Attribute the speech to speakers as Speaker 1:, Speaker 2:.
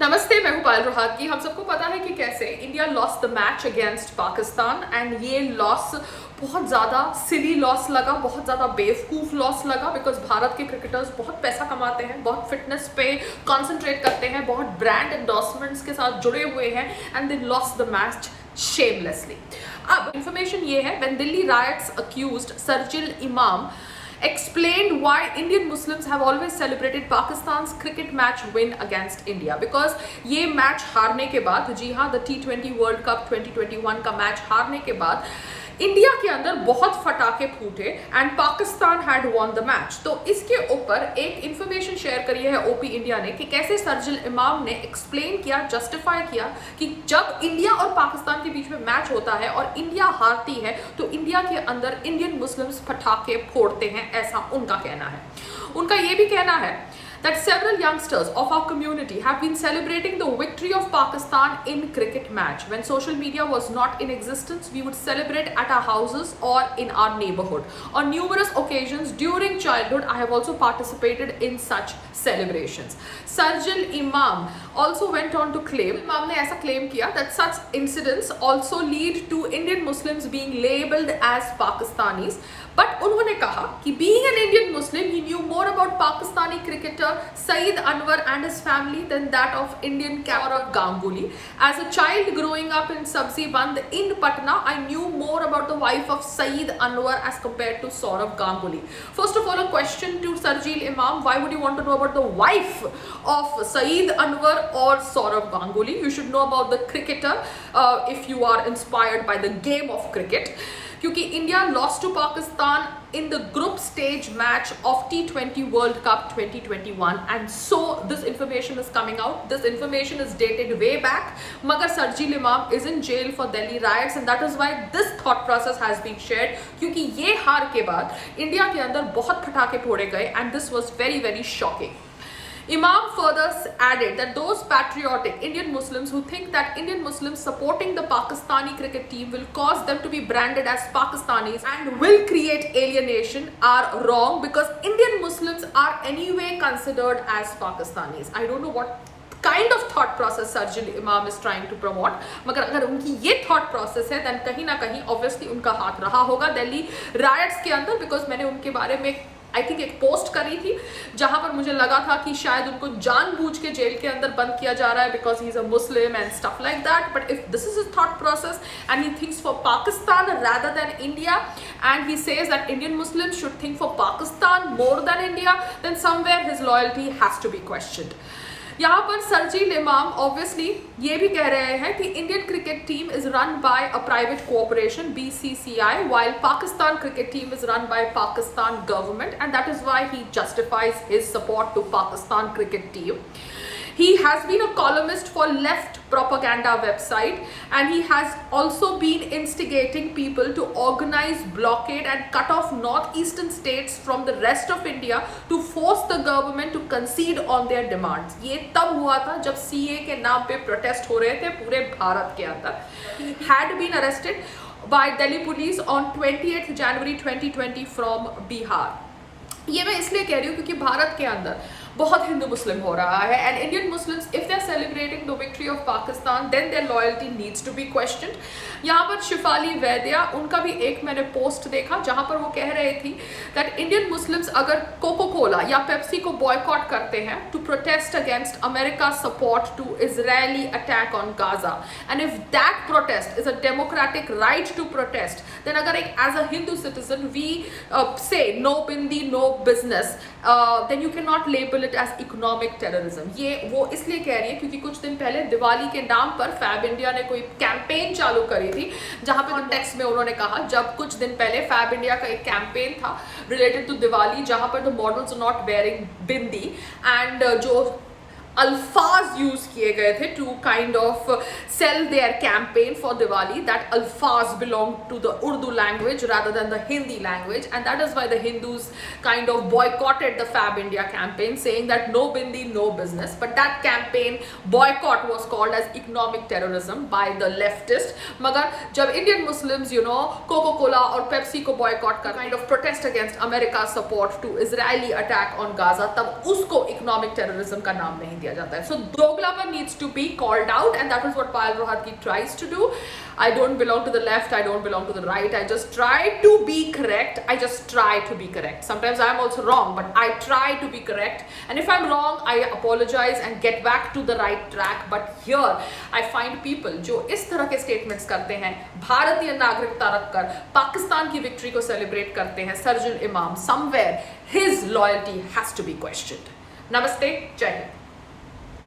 Speaker 1: नमस्ते, मैं हूं पायल रोहातगी। हम सबको पता है कि कैसे India lost the match against Pakistan and ये लॉस बहुत ज़्यादा सिली लॉस लगा, बहुत ज़्यादा बेवकूफ़ लॉस लगा बिकॉज भारत के क्रिकेटर्स बहुत पैसा कमाते हैं, बहुत फिटनेस पे कॉन्सेंट्रेट करते हैं, बहुत ब्रांड एंडोर्समेंट्स के साथ जुड़े हुए हैं and they lost the match shamelessly. अब इंफॉर्मेशन ये है, when Delhi riots accused Sarjil Imam explained why Indian Muslims have always celebrated Pakistan's cricket match win against India because ये मैच हारने के बाद, जी हाँ, द T20 वर्ल्ड कप 2021 का match हारने के बाद इंडिया के अंदर बहुत फटाके फूटे and Pakistan had won the match. तो इसके ऊपर एक इंफॉर्मेशन शेयर करी है ओपी इंडिया ने कि कैसे सरजिल इमाम ने एक्सप्लेन किया, जस्टिफाई किया कि जब इंडिया और पाकिस्तान के बीच में मैच होता है और इंडिया हारती है तो इंडिया के अंदर इंडियन मुस्लिम्स फटाके फोड़ते हैं, ऐसा उनका कहना है। उनका ये भी कहना है that several youngsters of our community have been celebrating the victory of Pakistan in cricket match. When social media was not in existence, we would celebrate at our houses or in our neighborhood. On numerous occasions during childhood, I have also participated in such celebrations. Sarjil Imam also went on to claim, Imam ने ऐसा claim किया that such incidents also lead to Indian Muslims being labelled as Pakistanis. But उन्होंने कहा कि being an Indian Muslim, he knew more about Pakistani cricketer Saeed Anwar and his family than that of Indian Saurav Ganguly. As a child growing up in Sabzi Band in Patna, I knew more about the wife of Saeed Anwar as compared to Saurav Ganguly. First of all, a question to Sarjil Imam: why would you want to know about the wife of Saeed Anwar or Saurav Ganguly? You should know about the cricketer if you are inspired by the game of cricket. क्योंकि India lost to Pakistan in the group stage match of T20 World Cup 2021 and so this information is coming out. This information is dated way back. Magar Sarjil Imam is in jail for Delhi riots and that is why this thought process has been shared. क्योंकि ये हार के बाद India के अंदर बहुत फटाके फोड़े गए and this was very shocking. Imam further added that those patriotic Indian Muslims who think that Indian Muslims supporting the Pakistani cricket team will cause them to be branded as Pakistanis and will create alienation are wrong because Indian Muslims are anyway considered as Pakistanis. I don't know what kind of thought process Sarjil Imam is trying to promote. मगर अगर उनकी ये thought process है then कहीं ना कहीं obviously उनका हाथ रहा होगा दिल्ली riots के अंदर because मैंने उनके बारे में आई थिंक एक पोस्ट करी थी जहां पर मुझे लगा था कि शायद उनको जानबूझ के जेल के अंदर बंद किया जा रहा है because he is a Muslim and stuff like that but if this is his thought process and he thinks for Pakistan rather than India and he says that Indian Muslims should think for Pakistan more than India then somewhere his loyalty has to be questioned. यहाँ पर सरजील इमाम obviously ये भी कह रहे हैं कि Indian cricket team is run by a private cooperation BCCI while Pakistan cricket team is run by Pakistan government and that is why he justifies his support to Pakistan cricket team. He has been a columnist for left propaganda website and he has also been instigating people to organize blockade and cut off northeastern states from the rest of India to force the government to concede on their demands. ये तब हुआ था जब CA के नाम पे protest हो रहे थे पूरे भारत के अंदर. He had been arrested by Delhi police on 28th January 2020 from Bihar. ये मैं इसलिए कह रही हूँ क्योंकि भारत के अंदर बहुत हिंदू मुस्लिम हो रहा है and Indian Muslims if they are celebrating the victory of Pakistan then their loyalty needs to be questioned. यहाँ पर शिफाली वैद्या उनका भी एक मैंने पोस्ट देखा जहाँ पर वो कह रहे थी दैट इंडियन मुस्लिम्स अगर कोको कोला या पेप्सी को बॉयकॉट करते हैं to protest against America support to Israeli attack on Gaza and if that protest is a democratic right to protest then अगर एक as a Hindu citizen we say no bindi no business then you cannot label it as economic terrorism. ये वो इसलिए कह रही है क्योंकि कुछ दिन पहले दिवाली के नाम पर फैब इंडिया ने कोई कैंपेन चालू करी थी जहां पे कॉन्टेक्स्ट में उन्होंने कहा जब कुछ दिन पहले फैब इंडिया का एक कैंपेन था रिलेटेड टू दिवाली जहां पर the models are not wearing bindi and जो अल्फाज यूज किए गए थे to kind of sell their campaign for Diwali that अल्फाज belong to the Urdu language rather than the Hindi language and that is why the Hindus kind of boycotted the Fab India campaign saying that no bindi no business but that campaign boycott was called as economic terrorism by the leftist. मगर जब Indian Muslims you know Coca-Cola और Pepsi को boycott कर kind of protest against America's support to Israeli attack on Gaza तब उसको economic terrorism का नाम नहीं दिया जाता है. So दोगलापन needs to be called out, and that is what Payal Rohatgi tries to do. I don't belong to the left, I don't belong to the right, I just try to be correct. I just try to be correct. Sometimes I am also wrong, but I try to be correct, and if I'm wrong, I apologize and get back to the right track. But here I find people जो इस तरह के statements करते हैं, भारतीय नागरिकता रखकर पाकिस्तान की victory को celebrate करते हैं, Sarjul Imam, somewhere his loyalty has to be questioned. Namaste, Jai Hind.